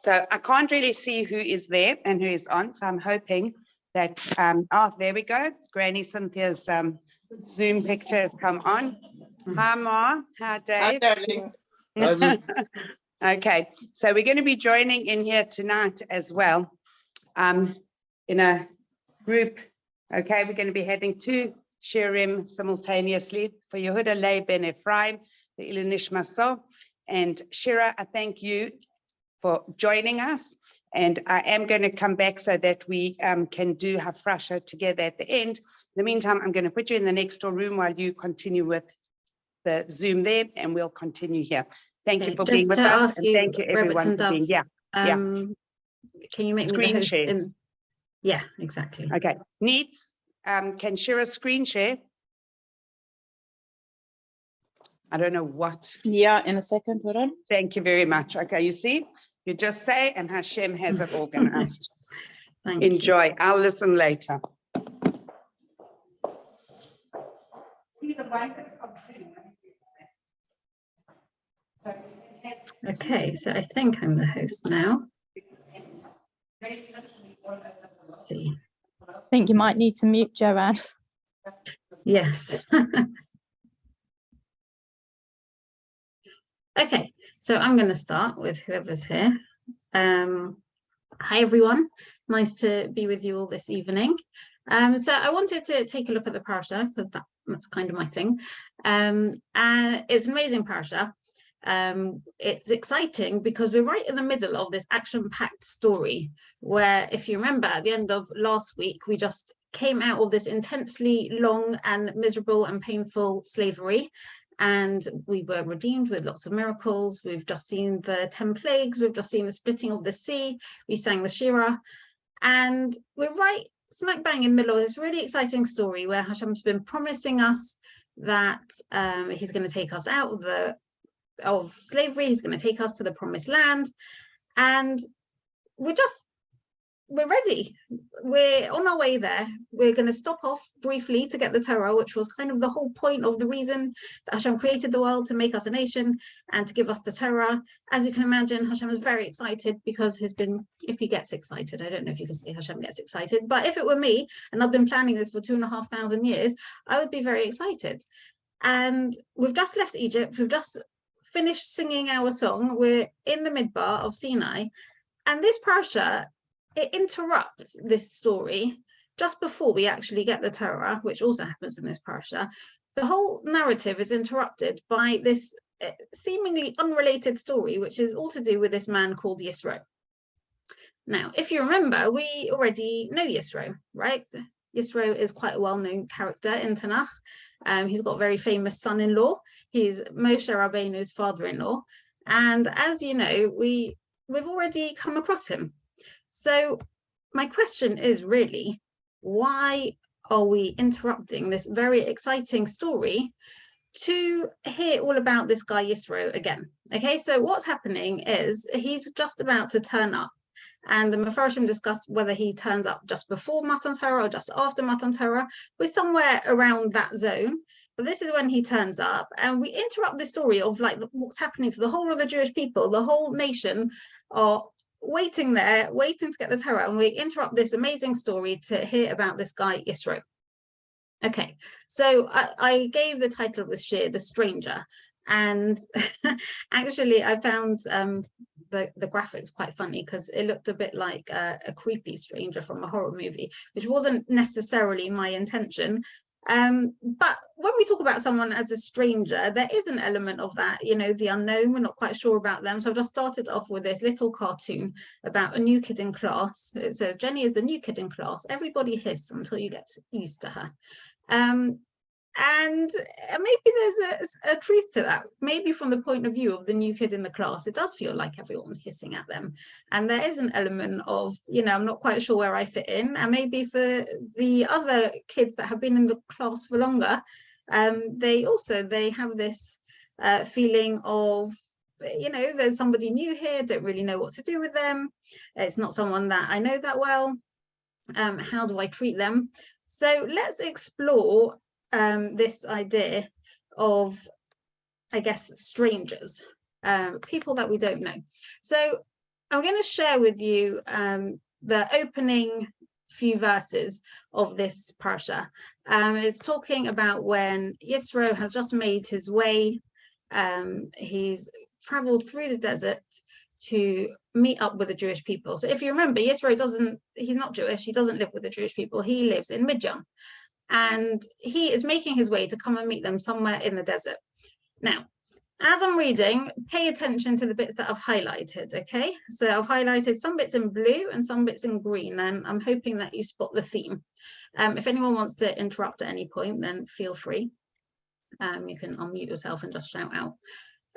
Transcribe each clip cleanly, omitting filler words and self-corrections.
So I can't really see who is there and who is on. So I'm hoping that, there we go. Granny Cynthia's Zoom picture has come on. Hi, Ma. Hi, Dave. Hi, darling. Okay, so we're going to be joining in here tonight as well in a group. Okay, we're going to be heading to Shirim simultaneously for Yehuda Lei Ben Ephraim, the Ilunish Maso, and Shira. I thank you for joining us, and I am going to come back so that we can do Hafrasha together at the end. In the meantime, I'm going to put you in the next door room while you continue with the Zoom there, and we'll continue here. Thank you for being with us, and thank you everyone for being. Can you make me the host share? Yeah, exactly. Okay, needs. Can Shira screen share? I don't know what. Yeah, in a second, hold on. Thank you very much. Okay, you see, you just say, and Hashem has it organized. Enjoy. I'll listen later. Okay, so I think I'm the host now. Let's see. I think you might need to mute Joanne. Yes. Okay, so I'm going to start with whoever's here. Hi, everyone. Nice to be with you all this evening. So I wanted to take a look at the parsha because that's kind of my thing. It's an amazing parsha. It's exciting because we're right in the middle of this action-packed story where, if you remember, at the end of last week, we just came out of this intensely long and miserable and painful slavery, and we were redeemed with lots of miracles. We've just seen the 10 plagues, we've just seen the splitting of the sea, we sang the Shira, and we're right smack bang in the middle of this really exciting story where Hashem's been promising us that he's going to take us out of slavery, he's going to take us to the promised land, and we're ready. We're on our way there. We're going to stop off briefly to get the Torah, which was kind of the whole point of the reason that Hashem created the world, to make us a nation and to give us the Torah. As you can imagine, Hashem is very excited because if he gets excited, I don't know if you can say Hashem gets excited, but if it were me and I've been planning this for 2,500 years, I would be very excited. And we've just left Egypt. We've just finished singing our song. We're in the midbar of Sinai, and this parsha, it interrupts this story just before we actually get the Torah, which also happens in this parsha. The whole narrative is interrupted by this seemingly unrelated story, which is all to do with this man called Yisro. Now, if you remember, we already know Yisro, right? Yisro is quite a well-known character in Tanakh. He's got a very famous son-in-law. He's Moshe Rabbeinu's father-in-law. And as you know, we've already come across him. So my question is really, why are we interrupting this very exciting story to hear all about this guy Yisro again? Okay, so what's happening is he's just about to turn up, and the Mefarshim discussed whether he turns up just before Matan Torah or just after Matan Torah. We're somewhere around that zone, but this is when he turns up, and we interrupt the story of like what's happening to the whole of the Jewish people. The whole nation are waiting there, waiting to get the Torah, and we interrupt this amazing story to hear about this guy Yisro. Okay, so I gave the title of this shir, The Stranger, and actually I found the graphics quite funny because it looked a bit like a creepy stranger from a horror movie, which wasn't necessarily my intention. But when we talk about someone as a stranger, there is an element of that, you know, the unknown. We're not quite sure about them. So I've just started off with this little cartoon about a new kid in class. It says, Jenny is the new kid in class. Everybody hiss until you get used to her. And maybe there's a truth to that. Maybe from the point of view of the new kid in the class, it does feel like everyone's hissing at them. And there is an element of, you know, I'm not quite sure where I fit in. And maybe for the other kids that have been in the class for longer, they have this feeling of, you know, there's somebody new here, don't really know what to do with them. It's not someone that I know that well. How do I treat them? So let's explore this idea of, I guess, strangers, people that we don't know. So I'm going to share with you the opening few verses of this parsha. It's talking about when Yisro has just made his way. He's traveled through the desert to meet up with the Jewish people. So if you remember, Yisro he's not Jewish, he doesn't live with the Jewish people, he lives in Midian. And he is making his way to come and meet them somewhere in the desert. Now, as I'm reading, pay attention to the bits that I've highlighted, okay? So I've highlighted some bits in blue and some bits in green, and I'm hoping that you spot the theme. If anyone wants to interrupt at any point, then feel free. You can unmute yourself and just shout out.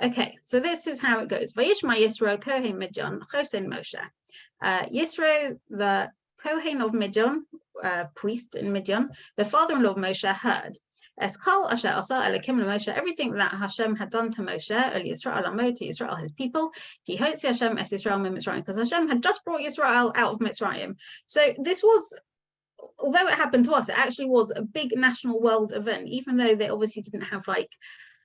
Okay, so this is how it goes. Vayishma Yisro Kohen Midian Chosen Moshe. Yisro, the Kohen of Midian, priest in Midian, the father-in-law of Moshe, heard everything that Hashem had done to Moshe, to Israel, his people, because Hashem had just brought Israel out of Mitzrayim. So this was, although it happened to us, it actually was a big national world event, even though they obviously didn't have, like,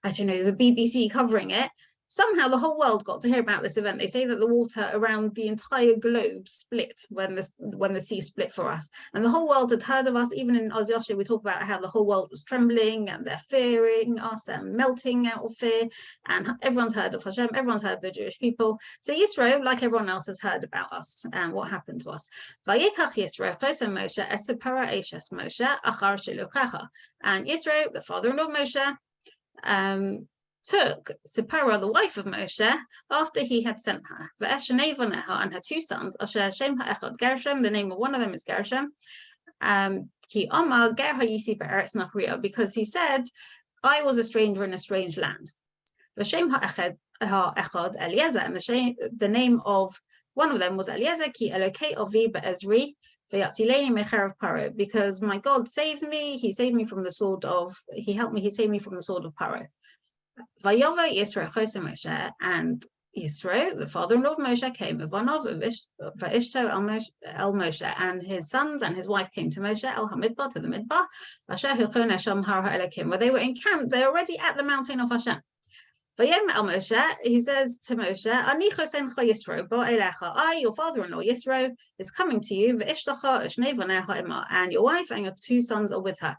I don't know, the BBC covering it. Somehow the whole world got to hear about this event. They say that the water around the entire globe split when the sea split for us. And the whole world had heard of us. Even in Oz Yosher, we talk about how the whole world was trembling and they're fearing us and melting out of fear. And everyone's heard of Hashem, everyone's heard of the Jewish people. So Yisro, like everyone else, has heard about us and what happened to us. Vayikach Yisro, Moshe, Esepara Eshes Moshe, Achar Shiluchacha. And Yisro, the father-in-law of Moshe, took Sipporah, the wife of Moshe, after he had sent her. And her two sons, the name of one of them is Gershom, because he said, I was a stranger in a strange land. And the name of one of them was Eliezer, because my God saved me, he saved me from the sword of, he saved me from the sword of Paro. Vayovo Yisro Chose Moshe, and Yisro, the father-in-law of Moshe, came with Vanov Va'ishto El Moshe, and his sons and his wife came to Moshe El Hamidbar, to the Midbar, Asher Hilchon Hashem Har HaElokim, where they were encamped. They're already at the mountain of Hashem. Vayem El Moshe, he says to Moshe, Ani Chosencha Yisro Bo Elecha, I, your father-in-law Yisro, is coming to you, Va'ishtacha Ushnei Vanecha Ima, and your wife and your two sons are with her.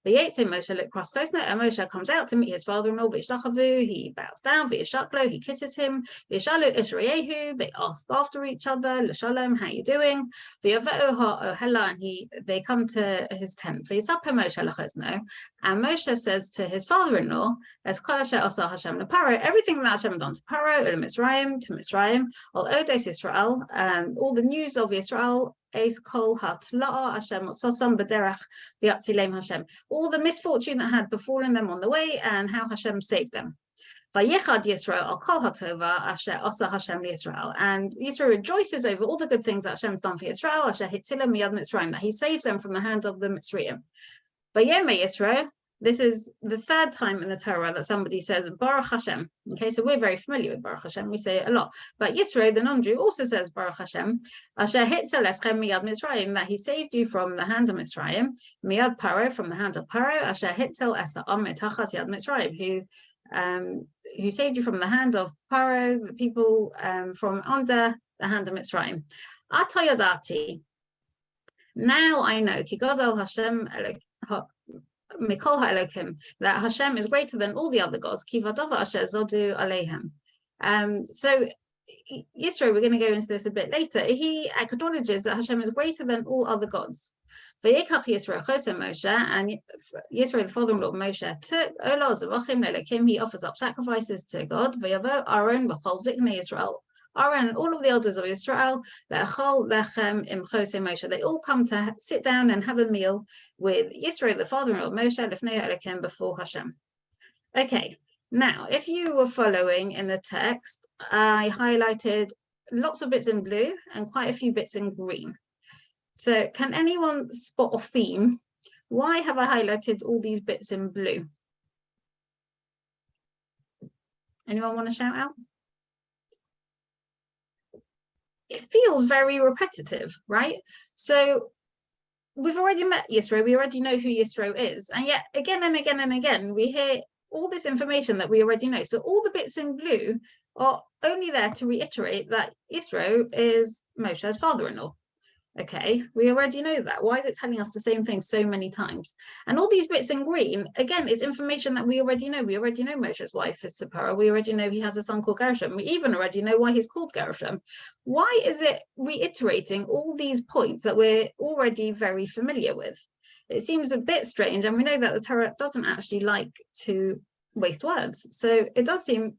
V'yetze Moshe looked across close, and Moshe comes out to meet his father-in-law. V'yishtachavu, he bows down. V'yishaklo, he kisses him. V'yishalu Ishrayehu, they ask after each other. L'shalom, how you doing? V'yaveu ha'ohela, and they come to his tent. V'yisape Moshe l'chozno, and Moshe says to his father-in-law, "Es kol asher asa Hashem leParo, everything that Hashem done to Paro, to Mitzrayim, al odes Yisrael, all the news of Yisrael." All the misfortune that had befallen them on the way and how Hashem saved them. And Yisro rejoices over all the good things that Hashem done for Yisrael, that he saves them from the hand of the Mitzrayim. Yisro, this is the third time in the Torah that somebody says Baruch Hashem. Okay, so we're very familiar with Baruch Hashem. We say it a lot. But Yisro, the non-Jew, also says Baruch Hashem. Asher hitzel eschem miyad Mitzrayim, that he saved you from the hand of Mitzrayim. Miyad Paro, from the hand of Paro. Asher hitzel esa'am etachas yad Mitzrayim, who saved you from the hand of Paro, the people from under the hand of Mitzrayim. Atayadati. Now I know. Ki gadol Hashem Mikol ha'elokim, that Hashem is greater than all the other gods. Ki vadava asher zodu aleihem. So Yisro, we're going to go into this a bit later. He acknowledges that Hashem is greater than all other gods. Vayikach Yisro Chose Moshe, and Yisro, the father-in-law of Moshe, took Olah Zavachim Lelokim. He offers up sacrifices to God. Vayavo Aaron v'chol ziknei Yisrael. Aaron and all of the elders of Israel, they all come to sit down and have a meal with Yisro, the father-in-law of Moshe, Lefnei Elokim, before Hashem. Okay, now if you were following in the text, I highlighted lots of bits in blue and quite a few bits in green. So can anyone spot a theme? Why have I highlighted all these bits in blue? Anyone want to shout out? It feels very repetitive, right? So we've already met Yisro, we already know who Yisro is, and yet again and again and again we hear all this information that we already know. So all the bits in blue are only there to reiterate that Yisro is Moshe's father-in-law. Okay, we already know that. Why is it telling us the same thing so many times? And all these bits in green, again, is information that we already know. We already know Moshe's wife is Zipporah. We already know he has a son called Gershom. We even already know why he's called Gershom. Why is it reiterating all these points that we're already very familiar with? It seems a bit strange, and we know that the Torah doesn't actually like to waste words. So it does seem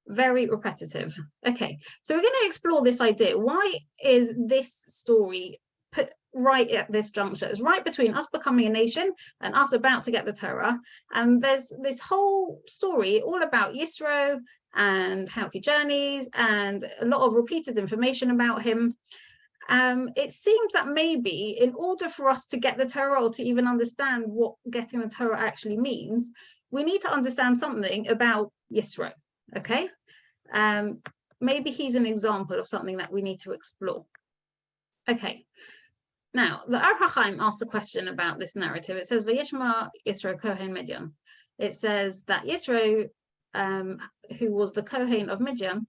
very repetitive. Okay, so we're going to explore this idea. Why is this story put right at this juncture? It's right between us becoming a nation and us about to get the Torah. And there's this whole story all about Yisro and how he journeys and a lot of repeated information about him. It seems that maybe in order for us to get the Torah or to even understand what getting the Torah actually means, we need to understand something about Yisro. Okay, maybe he's an example of something that we need to explore. Okay, now the Ar HaChaim asks a question about this narrative. It says, "Vayishma Yisro Kohen Midian." It says that Yisro, who was the Kohen of Midian,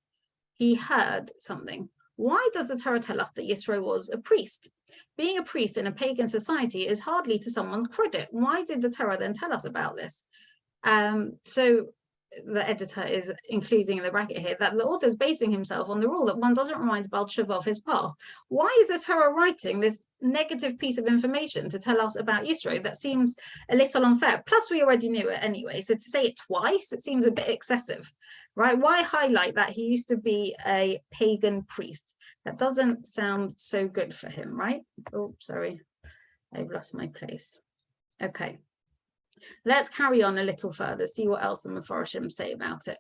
he heard something. Why does the Torah tell us that Yisro was a priest? Being a priest in a pagan society is hardly to someone's credit. Why did the Torah then tell us about this? So the editor is including in the bracket here that the author is basing himself on the rule that one doesn't remind Baal Tshuva of his past. Why is the Torah writing this negative piece of information to tell us about Yisro? That seems a little unfair. Plus, we already knew it anyway. So to say it twice, it seems a bit excessive, right? Why highlight that he used to be a pagan priest? That doesn't sound so good for him, right? Oh, sorry, I've lost my place. Okay. Let's carry on a little further, see what else the Mefarshim say about it.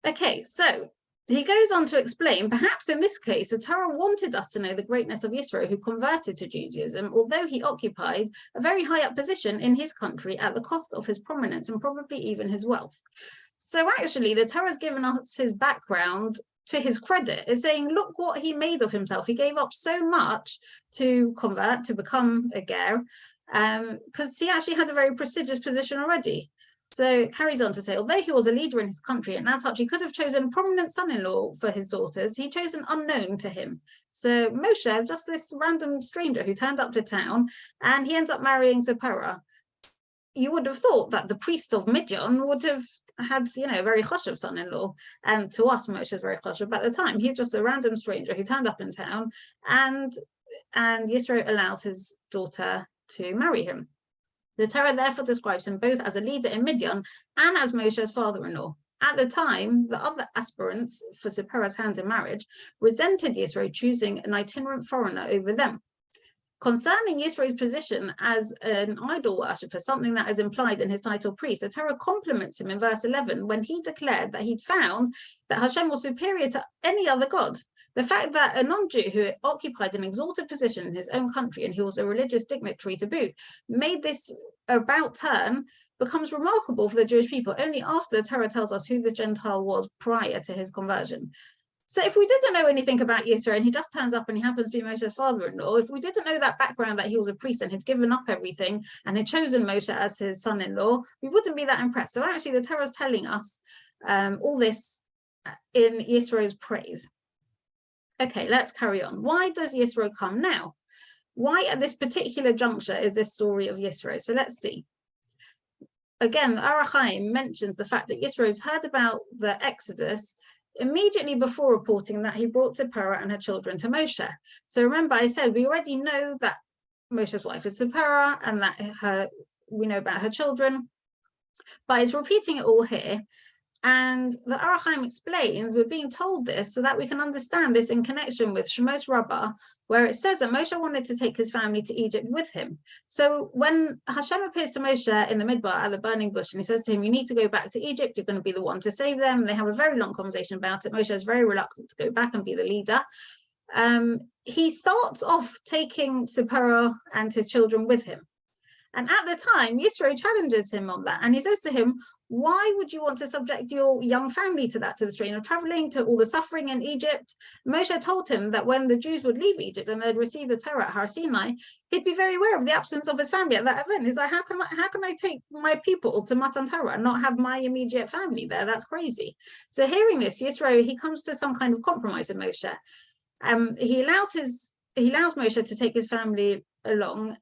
Okay, so he goes on to explain, perhaps in this case, the Torah wanted us to know the greatness of Yisro, who converted to Judaism, although he occupied a very high up position in his country at the cost of his prominence and probably even his wealth. So actually, the Torah has given us his background to his credit. It's saying, look what he made of himself. He gave up so much to convert, to become a ger, because he actually had a very prestigious position already. So it carries on to say, although he was a leader in his country and as such he could have chosen a prominent son-in-law for his daughters, he chose an unknown to him. So Moshe, just this random stranger who turned up to town, and he ends up marrying Zipporah. You would have thought that the priest of Midian would have had, you know, a very chashuv son-in-law, and to us Moshe is very chashuv, but at the time he's just a random stranger who turned up in town, and Yisro allows his daughter to marry him. The Torah therefore describes him both as a leader in Midian and as Moshe's father-in-law. At the time, the other aspirants for Zipporah's hand in marriage resented Yisro choosing an itinerant foreigner over them. Concerning Yisro's position as an idol worshipper, something that is implied in his title priest, the Torah compliments him in verse 11 when he declared that he'd found that Hashem was superior to any other god. The fact that a non-Jew who occupied an exalted position in his own country and who was a religious dignitary to boot made this about turn becomes remarkable for the Jewish people only after the Torah tells us who this Gentile was prior to his conversion. So if we didn't know anything about Yisro and he just turns up and he happens to be Moshe's father-in-law, if we didn't know that background that he was a priest and had given up everything and had chosen Moshe as his son-in-law, we wouldn't be that impressed. So actually the Torah is telling us all this in Yisro's praise. Okay, let's carry on. Why does Yisro come now? Why at this particular juncture is this story of Yisro? So let's see. Again, the Ar HaChaim mentions the fact that Yisro's heard about the Exodus immediately before reporting that he brought Zipporah and her children to Moshe. So remember, I said we already know that Moshe's wife is Zipporah and that we know about her children, but it's repeating it all here. And the Ar HaChaim explains we're being told this so that we can understand this in connection with Shemos Rabbah, where it says that Moshe wanted to take his family to Egypt with him. So when Hashem appears to Moshe in the Midbar at the burning bush, and he says to him, you need to go back to Egypt, you're going to be the one to save them. And they have a very long conversation about it. Moshe is very reluctant to go back and be the leader. He starts off taking Zipporah and his children with him. And at the time, Yisro challenges him on that. And he says to him, why would you want to subject your young family to that, to the strain of traveling, to all the suffering in Egypt? Moshe told him that when the Jews would leave Egypt and they'd receive the Torah at Har Sinai, he'd be very aware of the absence of his family at that event. He's like, how can I take my people to Matan Torah and not have my immediate family there? That's crazy. So hearing this, Yisro, he comes to some kind of compromise with Moshe. He allows Moshe to take his family along,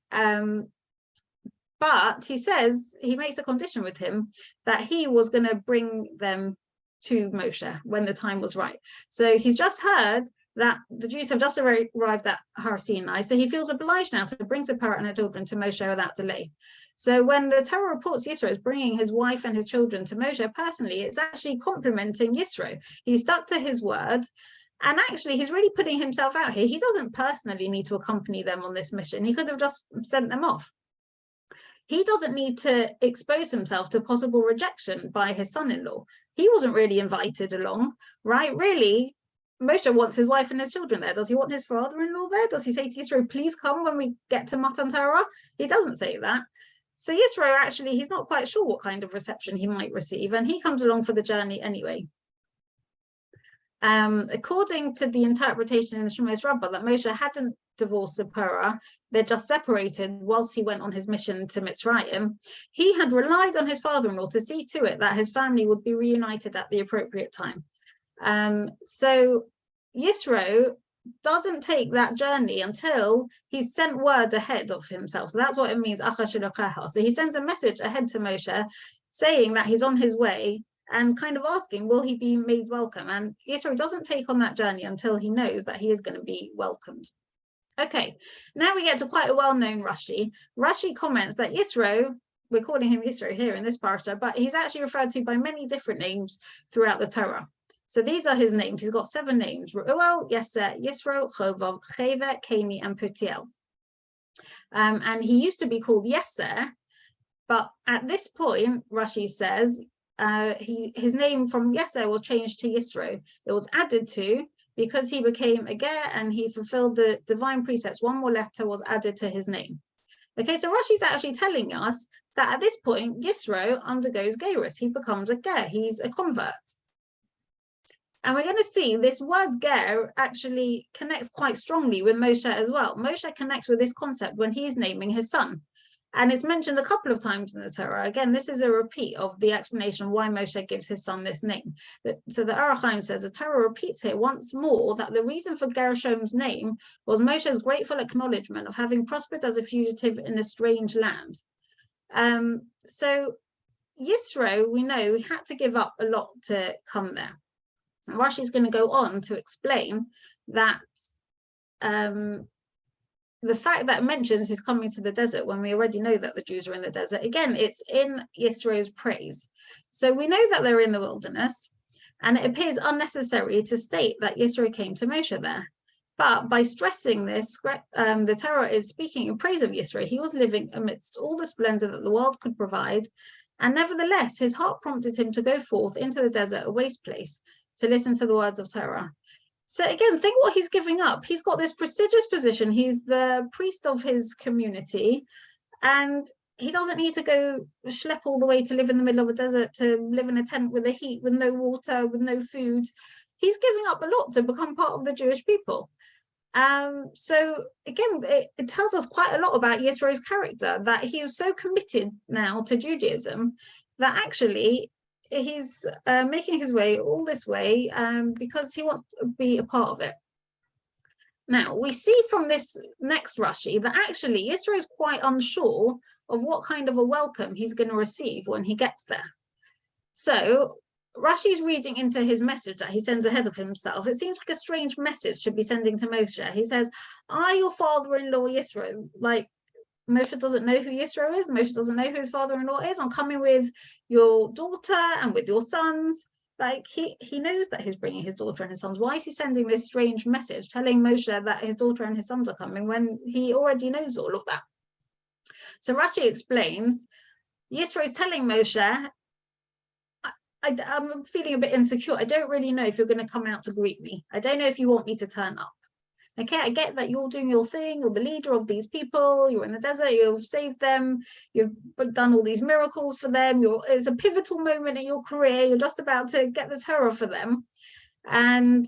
but he says he makes a condition with him that he was going to bring them to Moshe when the time was right. So he's just heard that the Jews have just arrived at Har Sinai, so he feels obliged now to bring Zipporah and her children to Moshe without delay. So when the Torah reports Yisro is bringing his wife and his children to Moshe personally, it's actually complimenting Yisro. He stuck to his word. And actually, he's really putting himself out here. He doesn't personally need to accompany them on this mission. He could have just sent them off. He doesn't need to expose himself to possible rejection by his son-in-law. He wasn't really invited along, right? Really, Moshe wants his wife and his children there. Does he want his father-in-law there? Does he say to Yisro, please come when we get to Matan Torah? He doesn't say that. So Yisro, actually, he's not quite sure what kind of reception he might receive, and he comes along for the journey anyway. According to the interpretation in the Shemos Rabbah that Moshe hadn't divorced Zipporah, they're just separated whilst he went on his mission to Mitzrayim, he had relied on his father-in-law to see to it that his family would be reunited at the appropriate time. So Yisro doesn't take that journey until he's sent word ahead of himself. So that's what it means, Acha Shilokecha. So he sends a message ahead to Moshe saying that he's on his way, and kind of asking, will he be made welcome? And Yisro doesn't take on that journey until he knows that he is going to be welcomed. Okay, now we get to quite a well-known Rashi. Rashi comments that Yisro, we're calling him Yisro here in this parasha, but he's actually referred to by many different names throughout the Torah. So these are his names. He's got 7 names: Reuel, Yeser, Yisro, Chovov, Cheva, Keni, and Putiel. And he used to be called Yeser, but at this point, Rashi says, his name from Yeser was changed to Yisro. It was added to because he became a ger and he fulfilled the divine precepts. One more letter was added to his name. Okay, so Rashi's actually telling us that at this point, Yisro undergoes gerus. He becomes a ger. He's a convert. And we're going to see this word ger actually connects quite strongly with Moshe as well. Moshe connects with this concept when he's naming his son. And it's mentioned a couple of times in the Torah. Again, this is a repeat of the explanation why Moshe gives his son this name. So the Orach Chaim says, the Torah repeats here once more that the reason for Gershom's name was Moshe's grateful acknowledgement of having prospered as a fugitive in a strange land. So Yisro, we know, he had to give up a lot to come there. And Rashi's going to go on to explain that the fact that it mentions his coming to the desert when we already know that the Jews are in the desert, again, it's in Yisro's praise. So we know that they're in the wilderness, and it appears unnecessary to state that Yisro came to Moshe there. But by stressing this, the Torah is speaking in praise of Yisro. He was living amidst all the splendor that the world could provide, and nevertheless, his heart prompted him to go forth into the desert, a waste place, to listen to the words of Torah. So again, think what he's giving up. He's got this prestigious position. He's the priest of his community, and he doesn't need to go schlep all the way to live in the middle of a desert, to live in a tent with the heat, with no water, with no food. He's giving up a lot to become part of the Jewish people. So again, it tells us quite a lot about Yisro's character, that he was so committed now to Judaism that actually he's making his way all this way because he wants to be a part of it. Now, we see from this next Rashi that actually Yisro is quite unsure of what kind of a welcome he's going to receive when he gets there. So Rashi's reading into his message that he sends ahead of himself. It seems like a strange message to be sending to Moshe. He says, "I, your father-in-law Yisro," like Moshe doesn't know who Yisro is. Moshe doesn't know who his father-in-law is. "I'm coming with your daughter and with your sons." Like he knows that he's bringing his daughter and his sons. Why is he sending this strange message telling Moshe that his daughter and his sons are coming when he already knows all of that? So Rashi explains, Yisro is telling Moshe, I'm feeling a bit insecure. I don't really know if you're going to come out to greet me. I don't know if you want me to turn up. Okay, I get that you're doing your thing, you're the leader of these people, you're in the desert, you've saved them, you've done all these miracles for them, it's a pivotal moment in your career, you're just about to get the Torah for them, and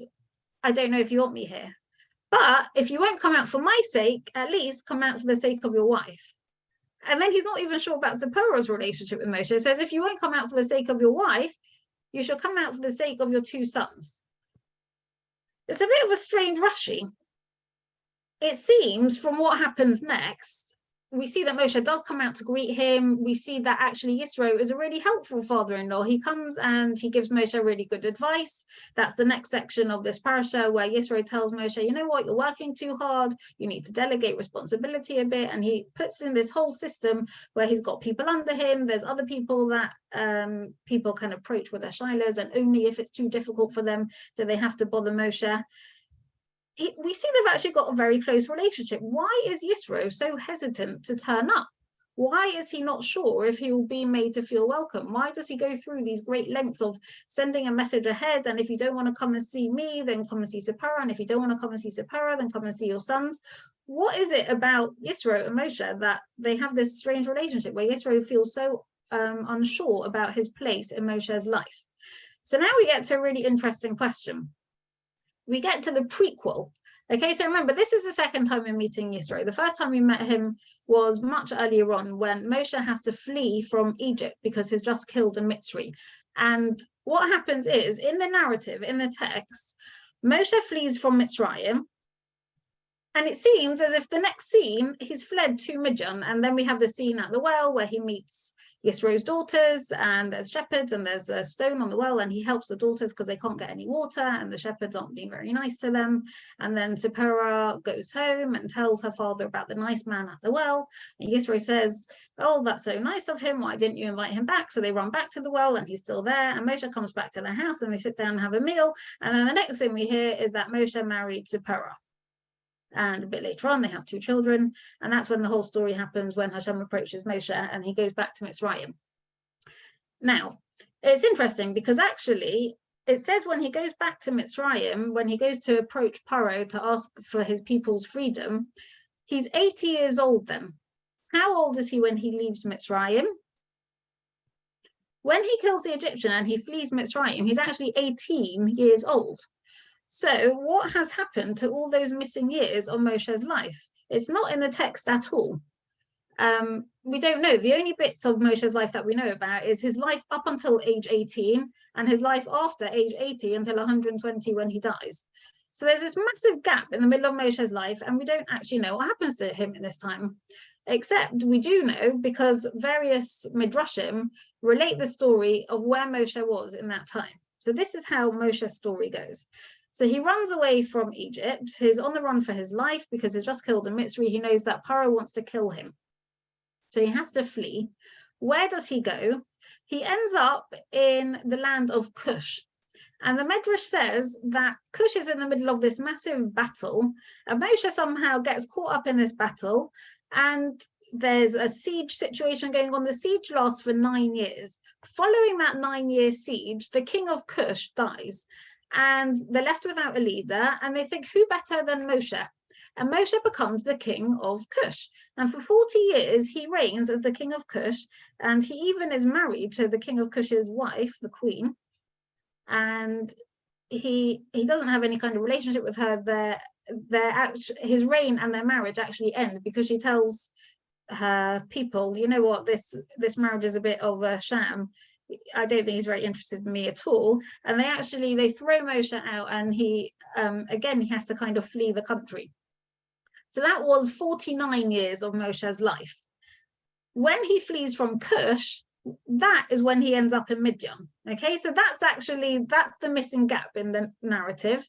I don't know if you want me here. But if you won't come out for my sake, at least come out for the sake of your wife. And then he's not even sure about Zipporah's relationship with Moshe. It says, if you won't come out for the sake of your wife, you shall come out for the sake of your 2 sons. It's a bit of a strange Rashi. It seems from what happens next, we see that Moshe does come out to greet him. We see that actually Yisro is a really helpful father-in-law. He comes and he gives Moshe really good advice. That's the next section of this parasha where Yisro tells Moshe, you know what, you're working too hard. You need to delegate responsibility a bit. And he puts in this whole system where he's got people under him. There's other people that people can approach with their shilas, and only if it's too difficult for them do they have to bother Moshe. We see they've actually got a very close relationship. Why is Yisro so hesitant to turn up? Why is he not sure if he will be made to feel welcome? Why does he go through these great lengths of sending a message ahead? And if you don't want to come and see me, then come and see Zipporah. And if you don't want to come and see Zipporah, then come and see your sons. What is it about Yisro and Moshe that they have this strange relationship where Yisro feels so unsure about his place in Moshe's life? So now we get to a really interesting question. We get to the prequel. Okay, so remember, this is the second time we're meeting Yisro. The first time we met him was much earlier on when Moshe has to flee from Egypt because he's just killed a Mitzri. And what happens is, in the narrative, in the text, Moshe flees from Mitzrayim, and it seems as if the next scene, he's fled to Midian, and then we have the scene at the well where he meets Yisro's daughters, and there's shepherds, and there's a stone on the well, and he helps the daughters because they can't get any water, and the shepherds aren't being very nice to them. And then Zipporah goes home and tells her father about the nice man at the well, and Yisro says, oh, that's so nice of him, why didn't you invite him back? So they run back to the well, and he's still there, and Moshe comes back to their house, and they sit down and have a meal, and then the next thing we hear is that Moshe married Zipporah. And a bit later on, they have 2 children. And that's when the whole story happens, when Hashem approaches Moshe and he goes back to Mitzrayim. Now, it's interesting because actually, it says when he goes back to Mitzrayim, when he goes to approach Paro to ask for his people's freedom, he's 80 years old then. How old is he when he leaves Mitzrayim? When he kills the Egyptian and he flees Mitzrayim, he's actually 18 years old. So what has happened to all those missing years of Moshe's life? It's not in the text at all. We don't know. The only bits of Moshe's life that we know about is his life up until age 18 and his life after age 80 until 120 when he dies. So there's this massive gap in the middle of Moshe's life, and we don't actually know what happens to him in this time. Except we do know because various midrashim relate the story of where Moshe was in that time. So this is how Moshe's story goes. So he runs away from Egypt. He's on the run for his life because he's just killed a Mitzri. He knows that Paro wants to kill him. So he has to flee. Where does he go? He ends up in the land of Cush. And the Medrash says that Cush is in the middle of this massive battle. And Moshe somehow gets caught up in this battle. And there's a siege situation going on. The siege lasts for 9 years. Following that 9-year siege, the king of Cush dies. And they're left without a leader, and they think, who better than Moshe? And Moshe becomes the king of Cush. And for 40 years, he reigns as the king of Cush, and he even is married to the king of Cush's wife, the queen. And he doesn't have any kind of relationship with her. His reign and their marriage actually end because she tells her people, you know what, this marriage is a bit of a sham. I don't think he's very interested in me at all. And they throw Moshe out, and he has to kind of flee the country. So that was 49 years of Moshe's life. When he flees from Cush, that is when he ends up in Midian. Okay, so that's the missing gap in the narrative.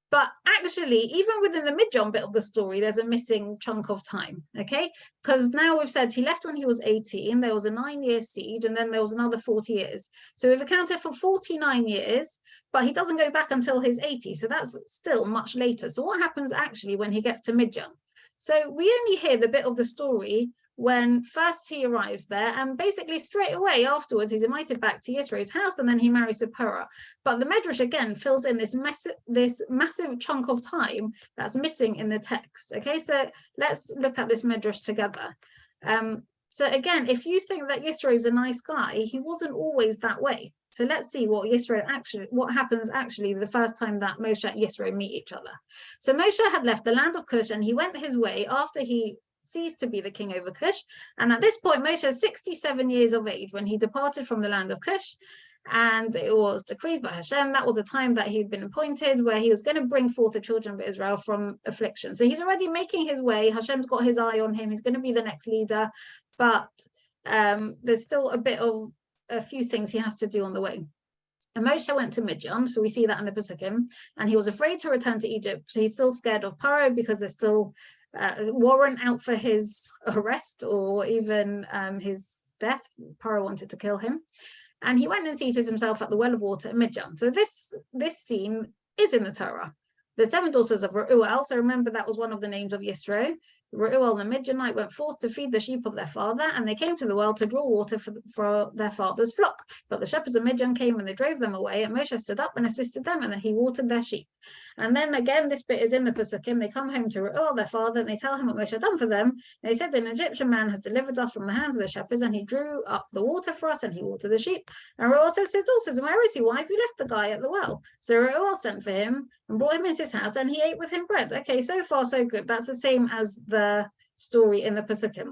But actually, even within the Midian bit of the story, there's a missing chunk of time, okay? Because now we've said he left when he was 18, there was a 9-year siege, and then there was another 40 years. So we've accounted for 49 years, but he doesn't go back until he's 80, so that's still much later. So what happens actually when he gets to Midian? So we only hear the bit of the story when first he arrives there, and basically straight away afterwards he's invited back to Yisro's house, and then he marries Zipporah. But the Medrash again fills in this massive chunk of time that's missing in the text. Okay, so let's look at this Medrash together. So again, if you think that Yisro's a nice guy, he wasn't always that way. So let's see what happens actually the first time that Moshe and Yisro meet each other. So Moshe had left the land of Cush, and he went his way after he ceased to be the king over Cush. And at this point, Moshe is 67 years of age when he departed from the land of Cush. And it was decreed by Hashem. That was a time that he'd been appointed where he was going to bring forth the children of Israel from affliction. So he's already making his way. Hashem's got his eye on him. He's going to be the next leader. But there's still a few things he has to do on the way. And Moshe went to Midian, so we see that in the Pesukim, and he was afraid to return to Egypt. So he's still scared of Paro because there's still a warrant out for his arrest or even his death. Paro wanted to kill him. And he went and seated himself at the well of water at Midian. So this scene is in the Torah. The 7 daughters of Reuel, so remember that was one of the names of Yisro. Reuel the Midianite went forth to feed the sheep of their father, and they came to the well to draw water for their father's flock. But the shepherds of Midian came and they drove them away, and Moshe stood up and assisted them, and he watered their sheep. And then again, this bit is in the Pesukim. They come home to Reuel, their father, and they tell him what Moshe had done for them. And they said, an Egyptian man has delivered us from the hands of the shepherds, and he drew up the water for us, and he watered the sheep. And Reuel says to his daughters, where is he? Why have you left the guy at the well? So Reuel sent for him and brought him into his house, and he ate with him bread. Okay, so far so good. That's the same as the story in the Pesukim.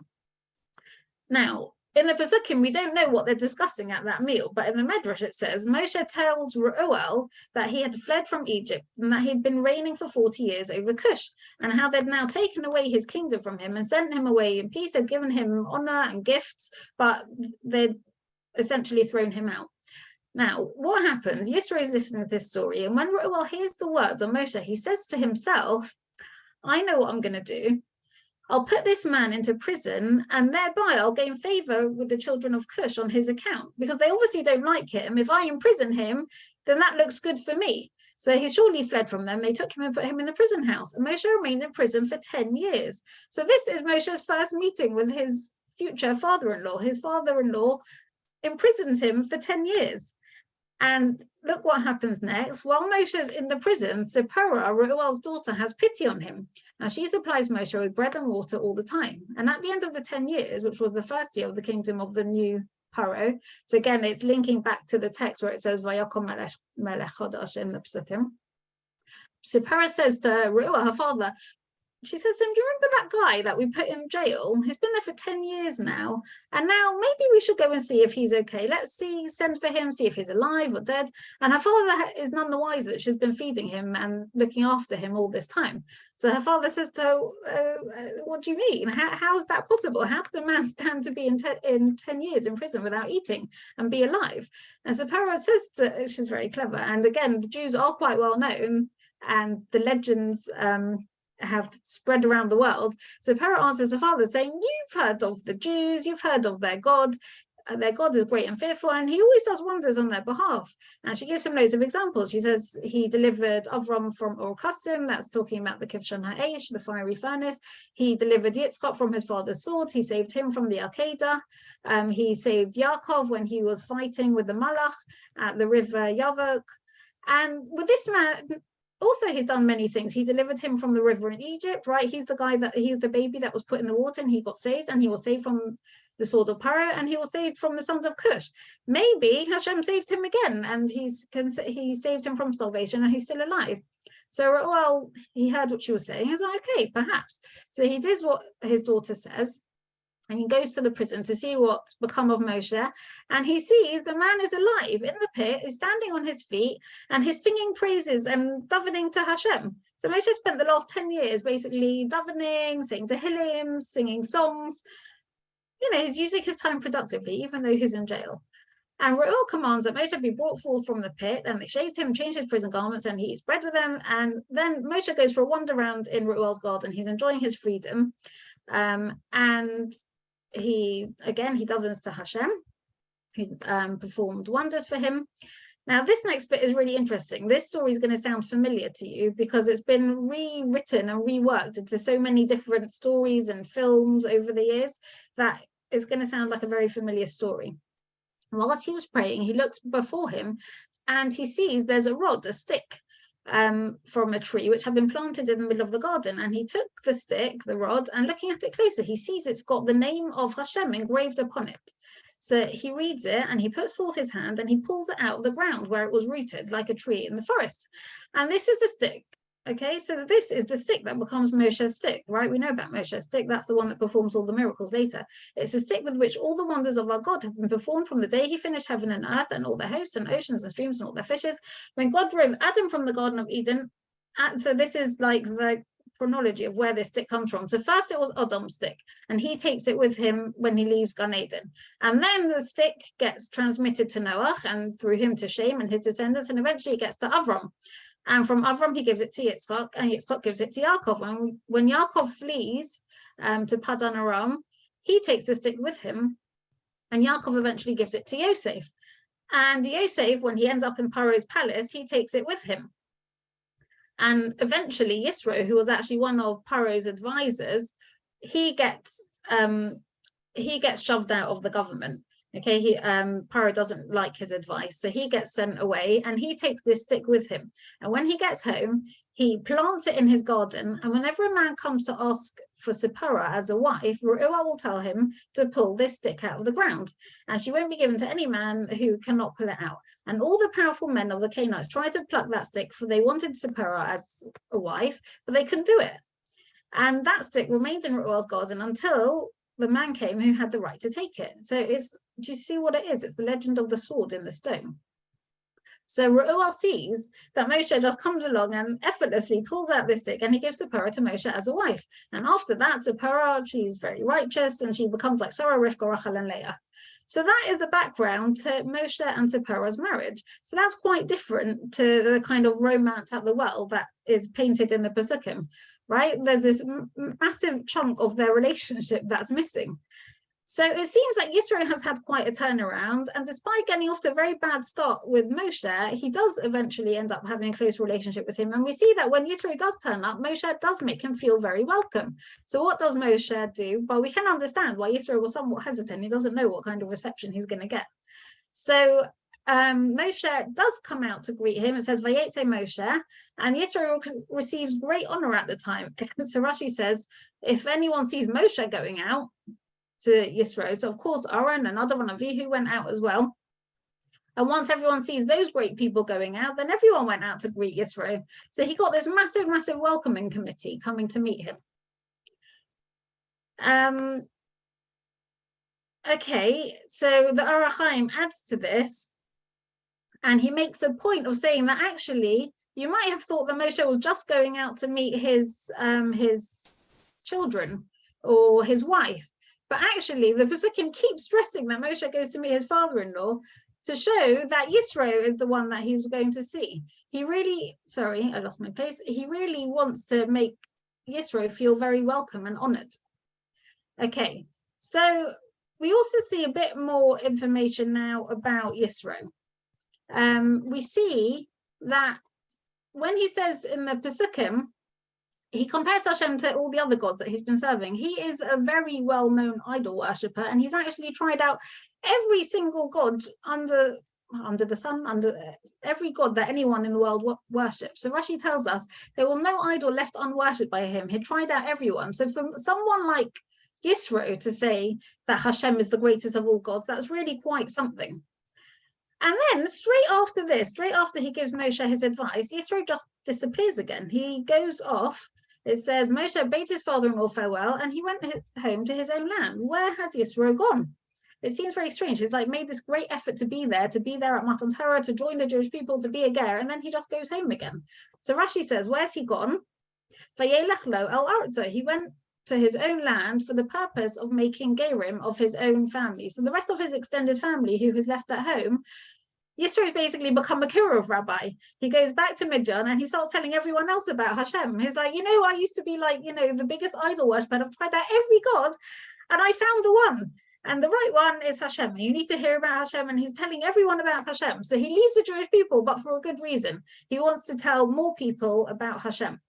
Now, in the Pesukim, we don't know what they're discussing at that meal, but in the Medrash it says Moshe tells Reuel that he had fled from Egypt and that he'd been reigning for 40 years over Cush, and how they'd now taken away his kingdom from him and sent him away in peace. They'd given him honor and gifts, but they'd essentially thrown him out. Now, what happens? Yisro is listening to this story, and when Reuel hears the words of Moshe, he says to himself, I know what I'm going to do. I'll put this man into prison, and thereby I'll gain favor with the children of Cush on his account, because they obviously don't like him. If I imprison him, then that looks good for me. So he surely fled from them. They took him and put him in the prison house, and Moshe remained in prison for 10 years. So this is Moshe's first meeting with his future father-in-law. His father-in-law imprisons him for 10 years. And look what happens next. While Moshe's in the prison, Zipporah, Reuel's daughter, has pity on him. Now she supplies Moshe with bread and water all the time. And at the end of the 10 years, which was the first year of the kingdom of the new Paro, so again, it's linking back to the text where it says, Vayakom melech chodesh in the Pesukim. Zipporah says to Reuel, her father, she says to him, do you remember that guy that we put in jail? He's been there for 10 years now. And now maybe we should go and see if he's okay. Let's send for him, see if he's alive or dead. And her father is none the wiser that she's been feeding him and looking after him all this time. So her father says to her, what do you mean? How is that possible? How could a man stand to be in 10 years in prison without eating and be alive? And so Zipporah says, she's very clever. And again, the Jews are quite well known, and the legends have spread around the world. So Zipporah answers her father saying, you've heard of the Jews, you've heard of their God. Their God is great and fearful, and he always does wonders on their behalf. And she gives him loads of examples. She says he delivered Avram from Ur Kasdim, that's talking about the Kivshan Ha'esh, the fiery furnace. He delivered Yitzchak from his father's sword. He saved him from the Al-Qaeda. He saved Yaakov when he was fighting with the Malach at the river Yavok. And with this man, also, he's done many things. He delivered him from the river in Egypt, right? He's the baby that was put in the water, and he got saved, and he was saved from the sword of Paro, and he was saved from the sons of Cush. Maybe Hashem saved him again, and he saved him from starvation, and he's still alive. So, well, he heard what she was saying. He's like, okay, perhaps. So he does what his daughter says. And he goes to the prison to see what's become of Moshe, and he sees the man is alive in the pit, is standing on his feet, and he's singing praises and davening to Hashem. So Moshe spent the last 10 years basically davening, saying Tehillim, singing songs. You know, he's using his time productively, even though he's in jail. And Reuel commands that Moshe be brought forth from the pit, and they shaved him, changed his prison garments, and he eats bread with them. And then Moshe goes for a wander around in Reuel's garden. He's enjoying his freedom. And he davens to Hashem, who performed wonders for him. Now, this next bit is really interesting. This story is going to sound familiar to you because it's been rewritten and reworked into so many different stories and films over the years that it's going to sound like a very familiar story. Whilst he was praying, he looks before him and he sees there's a rod, a stick, from a tree which had been planted in the middle of the garden. And he took the stick, the rod, and looking at it closer, he sees it's got the name of Hashem engraved upon it. So he reads it and he puts forth his hand and he pulls it out of the ground where it was rooted like a tree in the forest. And this is the stick. Okay, so this is the stick that becomes Moshe's stick, right? We know about Moshe's stick. That's the one that performs all the miracles later. It's a stick with which all the wonders of our God have been performed from the day he finished heaven and earth and all their hosts and oceans and streams and all their fishes. When God drove Adam from the Garden of Eden, and so this is like the chronology of where this stick comes from. So first it was Adam's stick, and he takes it with him when he leaves Gan Eden. And then the stick gets transmitted to Noah and through him to Shem and his descendants, and eventually it gets to Avram. And from Avram, he gives it to Yitzchak, and Yitzchak gives it to Yaakov. And when Yaakov flees to Padan Aram, he takes the stick with him, and Yaakov eventually gives it to Yosef. And Yosef, when he ends up in Paro's palace, he takes it with him. And eventually Yisro, who was actually one of Paro's advisors, he gets shoved out of the government. Okay, Paro doesn't like his advice, so he gets sent away and he takes this stick with him. And when he gets home, he plants it in his garden. And whenever a man comes to ask for Sipporah as a wife, Ru'ah will tell him to pull this stick out of the ground. And she won't be given to any man who cannot pull it out. And all the powerful men of the Canaanites tried to pluck that stick, for they wanted Sipporah as a wife, but they couldn't do it. And that stick remained in Ru'ah's garden until the man came who had the right to take it. So do you see what it is? It's the legend of the sword in the stone. So Ru'ah sees that Moshe just comes along and effortlessly pulls out this stick and he gives Sipporah to Moshe as a wife. And after that, Sipporah, she's very righteous and she becomes like Sarah, Rivka, Rachel, and Leah. So that is the background to Moshe and Sipporah's marriage. So that's quite different to the kind of romance at the well that is painted in the Pesukim, right? There's this massive chunk of their relationship that's missing. So it seems like Yisro has had quite a turnaround, and despite getting off to a very bad start with Moshe, he does eventually end up having a close relationship with him. And we see that when Yisro does turn up, Moshe does make him feel very welcome. So what does Moshe do? Well, we can understand why Yisro was somewhat hesitant. He doesn't know what kind of reception he's going to get. So Moshe does come out to greet him. It says, Vayetze Moshe, and Yisro receives great honor at the time. So Rashi says, if anyone sees Moshe going out to Yisro, so of course Aaron and Nadav and Avihu went out as well. And once everyone sees those great people going out, then everyone went out to greet Yisro. So he got this massive, massive welcoming committee coming to meet him. Okay, so the Or HaChaim adds to this, and he makes a point of saying that actually you might have thought that Moshe was just going out to meet his children or his wife. But actually, the Pesukim keep stressing that Moshe goes to meet his father-in-law to show that Yisro is the one that he was going to see. He really, sorry, I lost my place. He really wants to make Yisro feel very welcome and honored. Okay, so we also see a bit more information now about Yisro. We see that when he says in the Pesukim, he compares Hashem to all the other gods that he's been serving. He is a very well-known idol worshipper, and he's actually tried out every single god under the sun, under every god that anyone in the world worships. So Rashi tells us there was no idol left unworshipped by him. He tried out everyone. So for someone like Yisro to say that Hashem is the greatest of all gods, that's really quite something. And then straight after this, straight after he gives Moshe his advice, Yisro just disappears again. He goes off. It says Moshe bade his father-in-law farewell and he went home to his own land. Where has Yisro gone? It seems very strange. He's like made this great effort to be there at Matan Torah, to join the Jewish people, to be a ger, and then he just goes home again. So Rashi says, where's he gone? Vayelech lo el arzo. He went to his own land for the purpose of making gerim of his own family. So the rest of his extended family who is left at home, Yisro has basically become a Kiruv rabbi. He goes back to Midian and he starts telling everyone else about Hashem. He's like, I used to be like, the biggest idol worshiper. I've tried out every god and I found the one. And the right one is Hashem. You need to hear about Hashem, and he's telling everyone about Hashem. So he leaves the Jewish people, but for a good reason. He wants to tell more people about Hashem.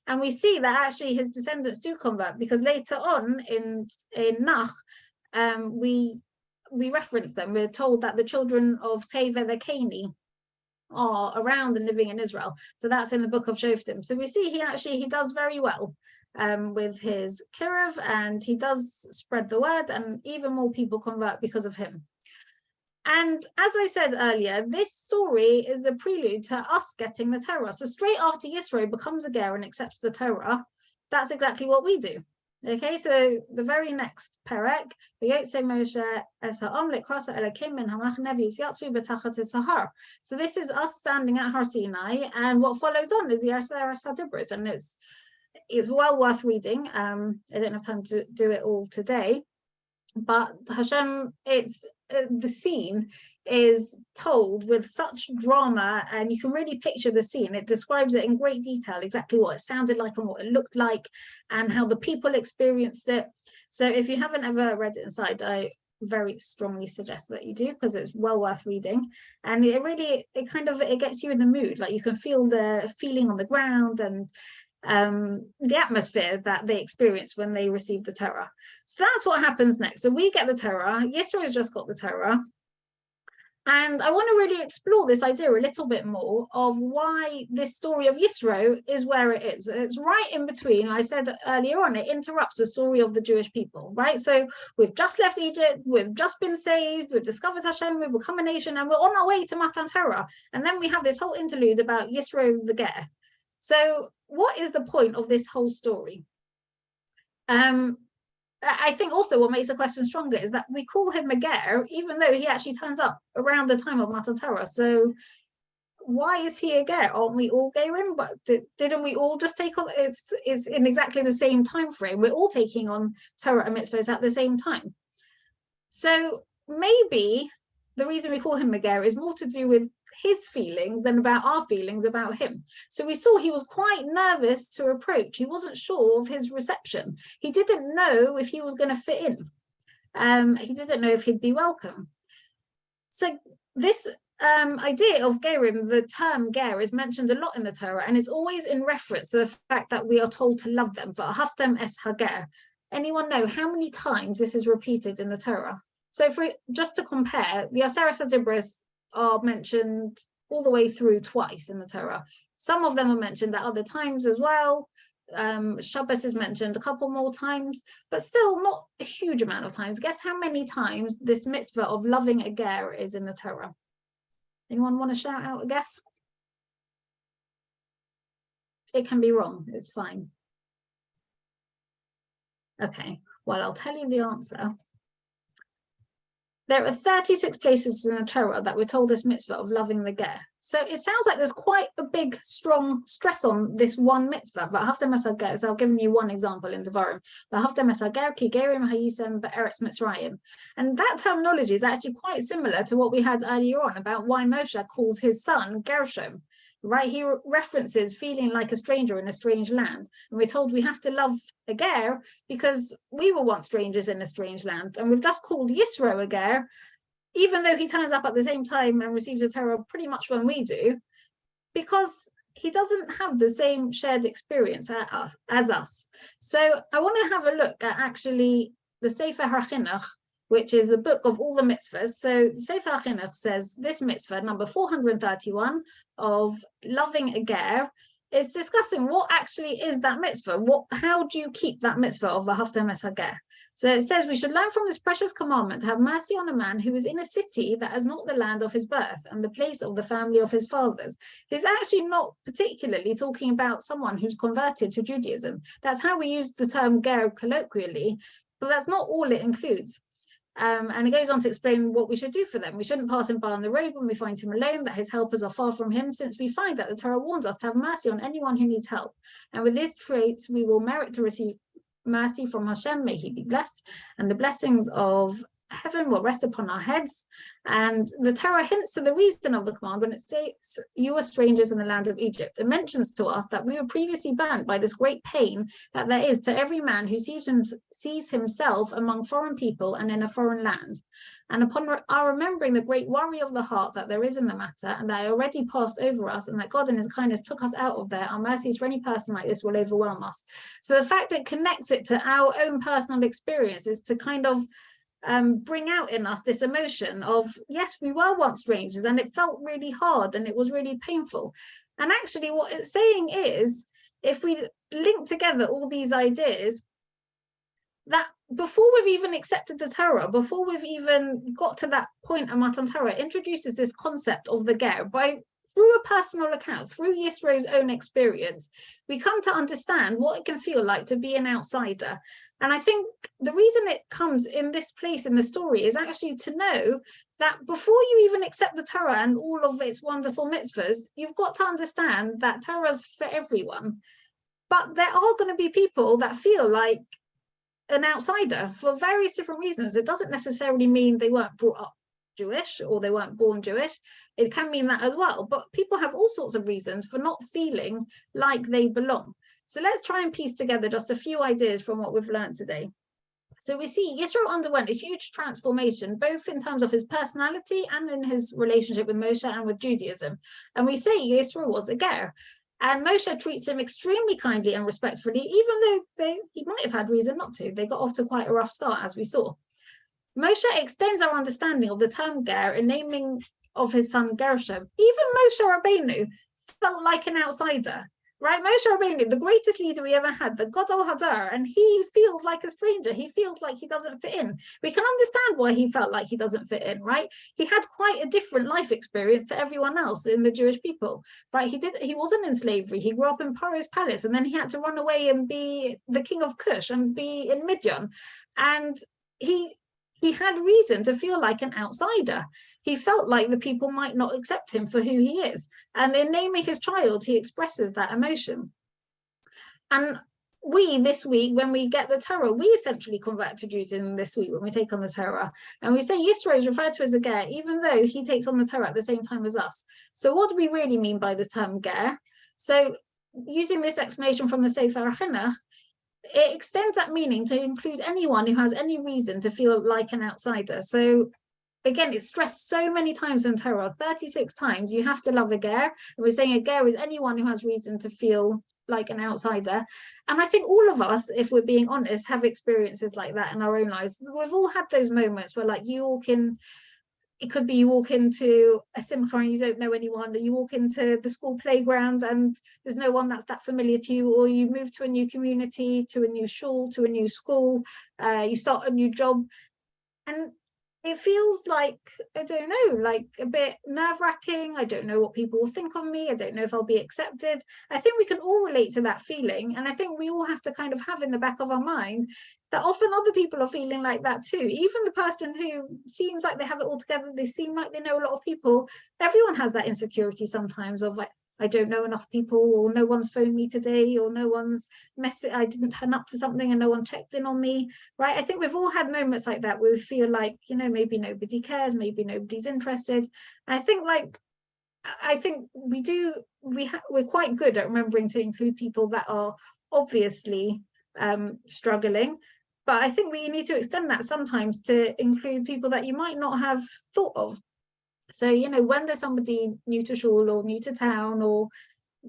And we see that actually his descendants do convert, because later on in Nach, we reference them. We're told that the children of Cheva the Keni are around and living in Israel. So that's in the book of Shoftim. So we see he does very well with his kiruv, and he does spread the word, and even more people convert because of him. And as I said earlier, this story is a prelude to us getting the Torah. So straight after Yisro becomes a ger and accepts the Torah, that's exactly what we do. Okay, so the very next perek, so this is us standing at Har Sinai, and what follows on is the Aseres HaDibros, and it's well worth reading. I don't have time to do it all today, but Hashem, the scene is told with such drama, and you can really picture the scene. It describes it in great detail, exactly what it sounded like and what it looked like and how the people experienced it. So if you haven't ever read it inside, I very strongly suggest that you do, because it's well worth reading. And it gets you in the mood, like you can feel the feeling on the ground and the atmosphere that they experience when they receive the Torah. So that's what happens next. So we get the Torah. Yisro has just got the Torah, and I want to really explore this idea a little bit more of why this story of Yisro is where it is. It's right in between. I said earlier on, it interrupts the story of the Jewish people, right? So we've just left Egypt, we've just been saved, we've discovered Hashem, we've become a nation, and we're on our way to Matan Torah. And then we have this whole interlude about Yisro the ger. So what is the point of this whole story? I think also what makes the question stronger is that we call him a ger, even though he actually turns up around the time of Matan Torah. So why is he a ger? Aren't we all gerim? But didn't we all just take on? It's in exactly the same time frame. We're all taking on Torah and mitzvahs at the same time. So maybe the reason we call him a ger is more to do with his feelings than about our feelings about him. So we saw he was quite nervous to approach. He wasn't sure of his reception. He didn't know if he was going to fit in. He didn't know if he'd be welcome. So this idea of gerim, the term ger, is mentioned a lot in the Torah, and it's always in reference to the fact that we are told to love them. V'ahavtem es hager. Anyone know how many times this is repeated in the Torah? So just to compare, the Aseres HaDibros are mentioned all the way through twice in the Torah. Some of them are mentioned at other times as well. Shabbos is mentioned a couple more times, but still not a huge amount of times. Guess how many times this mitzvah of loving a ger is in the Torah? Anyone want to shout out a guess? It can be wrong, it's fine. Okay, well, I'll tell you the answer. There are 36 places in the Torah that we're told this mitzvah of loving the ger. So it sounds like there's quite a big, strong stress on this one mitzvah. V'ahavtem es hager. So I've given you one example in Devarim. V'ahavtem es hager ki gerim hayisem be'eretz Mitzrayim. And that terminology is actually quite similar to what we had earlier on about why Moshe calls his son Gershom. Right, he references feeling like a stranger in a strange land, and we're told we have to love a ger because we were once strangers in a strange land, and we've just called Yisro a ger, even though he turns up at the same time and receives the Torah pretty much when we do, because he doesn't have the same shared experience as us. So I want to have a look at actually the Sefer HaChinuch, which is the book of all the mitzvahs. So the Sefer HaChinuch says this mitzvah, number 431, of loving a ger, is discussing what actually is that mitzvah. How do you keep that mitzvah of v'ahavtem es hager? So it says we should learn from this precious commandment to have mercy on a man who is in a city that is not the land of his birth and the place of the family of his fathers. He's actually not particularly talking about someone who's converted to Judaism. That's how we use the term ger colloquially, but that's not all it includes. And it goes on to explain what we should do for them. We shouldn't pass him by on the road when we find him alone, that his helpers are far from him, since we find that the Torah warns us to have mercy on anyone who needs help. And with these traits, we will merit to receive mercy from Hashem. May he be blessed. And the blessings of heaven will rest upon our heads. And the Torah hints to the reason of the command when it states, you are strangers in the land of Egypt. It mentions to us that we were previously burnt by this great pain that there is to every man who sees himself among foreign people and in a foreign land. And upon our remembering the great worry of the heart that there is in the matter, and that it already passed over us, and that God in his kindness took us out of there, our mercies for any person like this will overwhelm us. So the fact it connects it to our own personal experience is to kind of bring out in us this emotion of, yes, we were once strangers and it felt really hard and it was really painful. And actually what it's saying is, if we link together all these ideas, that before we've even accepted the Torah, before we've even got to that point of Matan Torah, introduces this concept of the ger. Through a personal account, through Yisro's own experience, we come to understand what it can feel like to be an outsider. And I think the reason it comes in this place in the story is actually to know that before you even accept the Torah and all of its wonderful mitzvahs, you've got to understand that Torah's for everyone. But there are going to be people that feel like an outsider for various different reasons. It doesn't necessarily mean they weren't brought up Jewish or they weren't born Jewish. It can mean that as well. But people have all sorts of reasons for not feeling like they belong. So let's try and piece together just a few ideas from what we've learned today. So we see Yisro underwent a huge transformation, both in terms of his personality and in his relationship with Moshe and with Judaism. And we say Yisro was a ger. And Moshe treats him extremely kindly and respectfully, even though he might have had reason not to. They got off to quite a rough start, as we saw. Moshe extends our understanding of the term ger in naming of his son Gershom. Even Moshe Rabbeinu felt like an outsider, right? Moshe Rabbeinu, the greatest leader we ever had, the Gadol Hadar, and he feels like a stranger. He feels like he doesn't fit in. We can understand why he felt like he doesn't fit in, right? He had quite a different life experience to everyone else in the Jewish people, right? He wasn't in slavery. He grew up in Paro's palace, and then he had to run away and be the king of Cush and be in Midian. And he had reason to feel like an outsider. He felt like the people might not accept him for who he is. And in naming his child, he expresses that emotion. And we, this week, when we get the Torah, we essentially convert to Judaism this week when we take on the Torah. And we say Yisro is referred to as a ger, even though he takes on the Torah at the same time as us. So what do we really mean by the term ger? So using this explanation from the Sefer HaChinuch, it extends that meaning to include anyone who has any reason to feel like an outsider. So again, it's stressed so many times in Torah, 36 times, you have to love a ger. And we're saying a ger is anyone who has reason to feel like an outsider. And I think all of us, if we're being honest, have experiences like that in our own lives. We've all had those moments where like it could be you walk into a simcha and you don't know anyone, or you walk into the school playground and there's no one that's that familiar to you, or you move to a new community, to a new shul, to a new school, you start a new job, and it feels like, I don't know, like a bit nerve-wracking. I don't know what people will think of me. I don't know if I'll be accepted. I think we can all relate to that feeling. And I think we all have to kind of have in the back of our mind that often other people are feeling like that too. Even the person who seems like they have it all together, they seem like they know a lot of people. Everyone has that insecurity sometimes of like, I don't know enough people, or no one's phoned me today, or no one's message, I didn't turn up to something and no one checked in on me, right? I think we've all had moments like that where we feel like, you know, maybe nobody cares, maybe nobody's interested. I think we're quite good at remembering to include people that are obviously struggling, but I think we need to extend that sometimes to include people that you might not have thought of. So, you know, when there's somebody new to shul or new to town, or,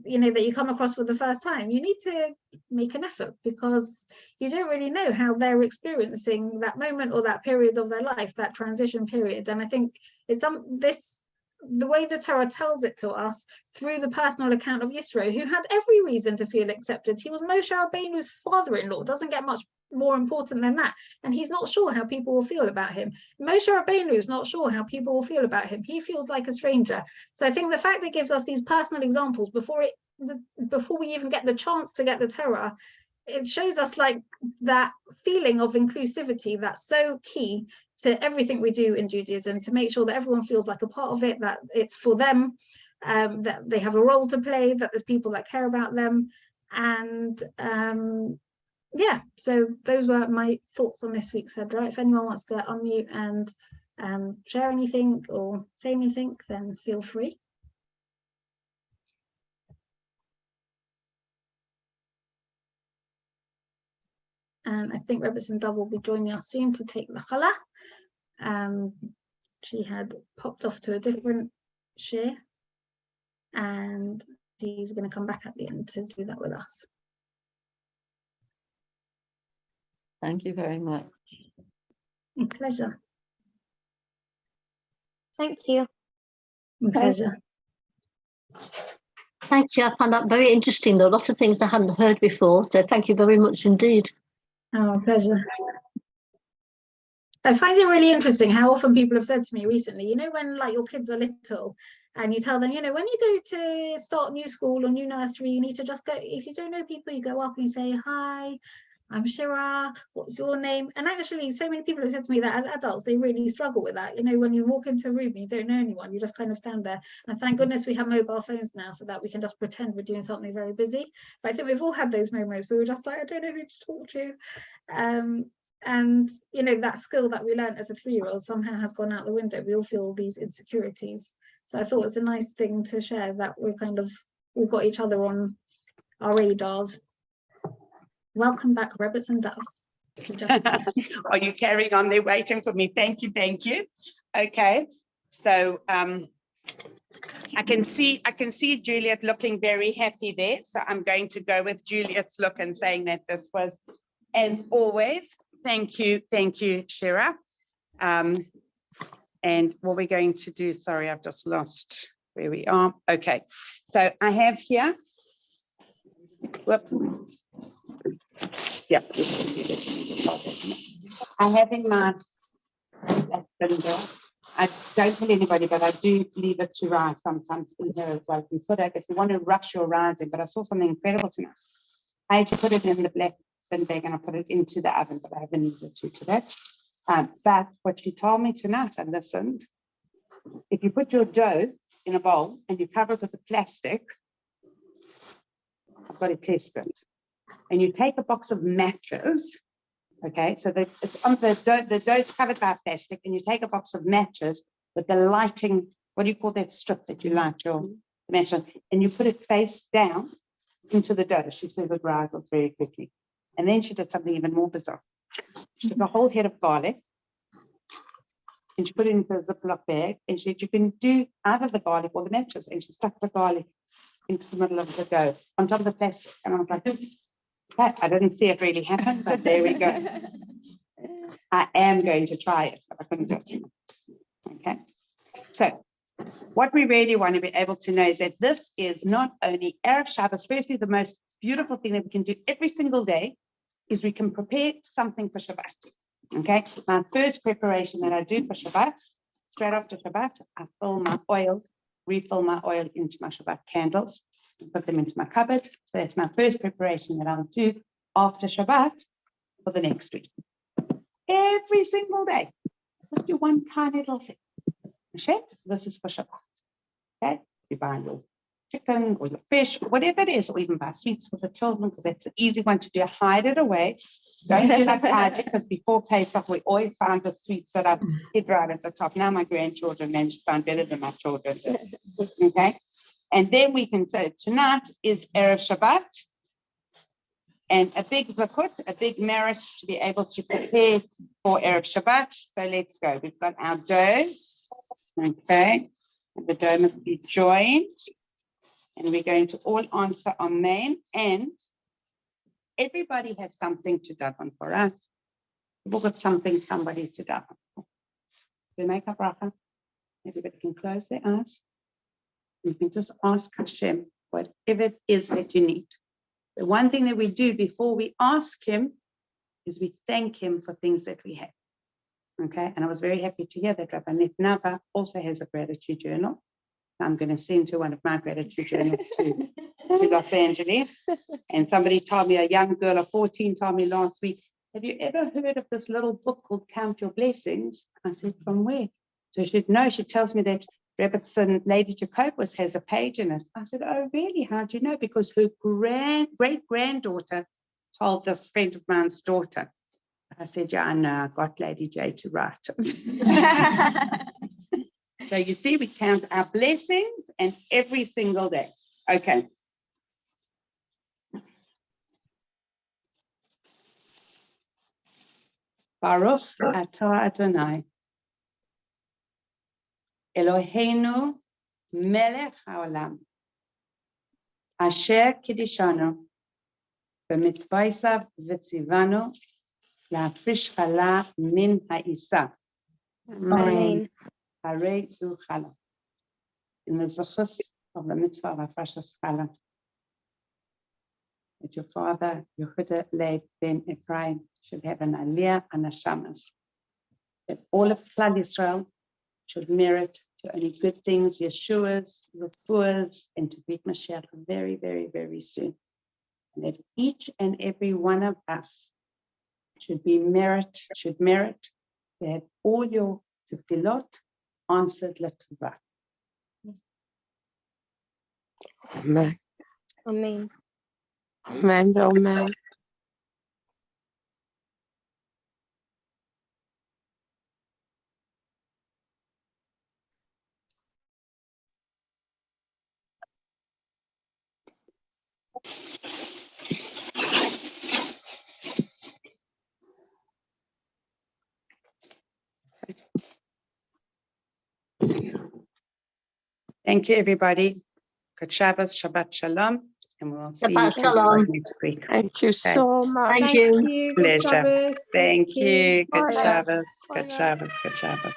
you know, that you come across for the first time, you need to make an effort, because you don't really know how they're experiencing that moment or that period of their life, that transition period. And I think it's the way the Torah tells it to us through the personal account of Yisro, who had every reason to feel accepted. He was Moshe Rabbeinu's father-in-law. Doesn't get much more important than that. And he's not sure how people will feel about him. Moshe Rabbeinu is not sure how people will feel about him. He feels like a stranger. So I think the fact that it gives us these personal examples before we even get the chance to get the Torah, it shows us like that feeling of inclusivity that's so key to everything we do in Judaism, to make sure that everyone feels like a part of it, that it's for them, that they have a role to play, that there's people that care about them. And yeah, so those were my thoughts on this week's Cedra. If anyone wants to unmute and share anything or say anything, then feel free. And I think Robertson Dove will be joining us soon to take the challah. She had popped off to a different share, and she's going to come back at the end to do that with us. Thank you very much. My pleasure. Thank you. My pleasure. Thank you. I found that very interesting. There are a lot of things I hadn't heard before. So thank you very much indeed. Oh, pleasure. I find it really interesting how often people have said to me recently, you know, when like your kids are little and you tell them, you know, when you go to start new school or new nursery, you need to just go, if you don't know people, you go up and you say, hi, I'm Shira, what's your name? And actually, so many people have said to me that as adults, they really struggle with that. You know, when you walk into a room and you don't know anyone, you just kind of stand there. And thank goodness we have mobile phones now so that we can just pretend we're doing something very busy. But I think we've all had those moments where we're just like, I don't know who to talk to. And, you know, that skill that we learned as a 3-year-old somehow has gone out the window. We all feel these insecurities. So I thought it's a nice thing to share that we're kind of all got each other on our radars. Welcome back, Robertson Dove. Are you carrying on there waiting for me? Thank you, thank you. Okay, so I can see Juliet looking very happy there. So I'm going to go with Juliet's look and saying that this was, as always, thank you, Shira. And what we're going to do, sorry, I've just lost where we are. Okay, so I have here, whoops. Yeah, I have in my window. I don't tell anybody, but I do leave it to rise sometimes in here as well. You put it if you want to rush your rising. But I saw something incredible tonight. I had to put it in the black bin bag and I put it into the oven, but I haven't needed to today. But what she told me tonight, I listened. If you put your dough in a bowl and you cover it with the plastic, I've got to test it. And you take a box of matches, okay, so that it's on the dough is covered by plastic, and you take a box of matches with the lighting, what do you call that strip that you light your match on, and you put it face down into the dough. She says it rises very quickly. And then she did something even more bizarre. She took a whole head of garlic and she put it into a Ziploc bag, and she said you can do either the garlic or the matches, and she stuck the garlic into the middle of the dough on top of the plastic. And I was like, I didn't see it really happen, but there we go. I am going to try it, but I couldn't do it. Okay. So what we really want to be able to know is that this is not only Erev Shabbos. Firstly, the most beautiful thing that we can do every single day is we can prepare something for Shabbat. Okay. My first preparation that I do for Shabbat, straight after Shabbat, I fill my oil, refill my oil into my Shabbat candles, put them into my cupboard. So that's my first preparation that I'll do after Shabbat for the next week. Every single day, just do one tiny little thing. Chef, this is for Shabbat. Okay, you buy your chicken or your fish, or whatever it is, or even buy sweets for the children, because that's an easy one to do. Hide it away. Don't do like I did, because before Pesach, we always found the sweets that I hid right at the top. Now my grandchildren managed to find better than my children. Okay. And then we can say tonight is Erev Shabbat, and a big zakut, a big merit to be able to prepare for Erev Shabbat. So let's go. We've got our dough, okay, and the dough must be joined, and we're going to all answer Amen. And everybody has something to daven for us. We've got something, somebody to daven for. We make a bracha. Everybody can close their eyes. You can just ask Hashem whatever it is that you need. The one thing that we do before we ask him is we thank him for things that we have. Okay, and I was very happy to hear that Rabbi Nava also has a gratitude journal. So I'm going to send her one of my gratitude journals to Los Angeles. And somebody told me, a young girl of 14 told me last week, have you ever heard of this little book called Count Your Blessings? I said, from where? So she said, no, she tells me that Robertson, Lady Jacobus has a page in it. I said, oh, really? How do you know? Because her great-granddaughter told this friend of mine's daughter. I said, yeah, I know, I got Lady J to write it. So you see, we count our blessings and every single day. Okay. Baruch atah Adonai, Eloheinu melech haolam, asher kiddushanu, b'mitzvosav v'tzivanu, להפריש חלה מן העיסה. Amen. הרי זו חלה. In the zechus of the mitzvah of Afrashas Chala, that your father, Yehuda Leib ben Ephraim, should have an aliyah and a shamas. That all of Klal Yisrael should merit to only good things, Yeshua's, Refuah's, and to beat Mashiach very, very, very soon. And that each and every one of us should merit to have all your tefillot answered l'tovah. Amen. Amen. Amen. Amen. Thank you, everybody. Good Shabbos, Shabbat Shalom, and we'll see Shabbat you Shalom. next week. Thank you so much. Thank you. Good Pleasure. Shabbos. Thank you. Good Bye. Shabbos. Bye Good now. Shabbos. Good Shabbos.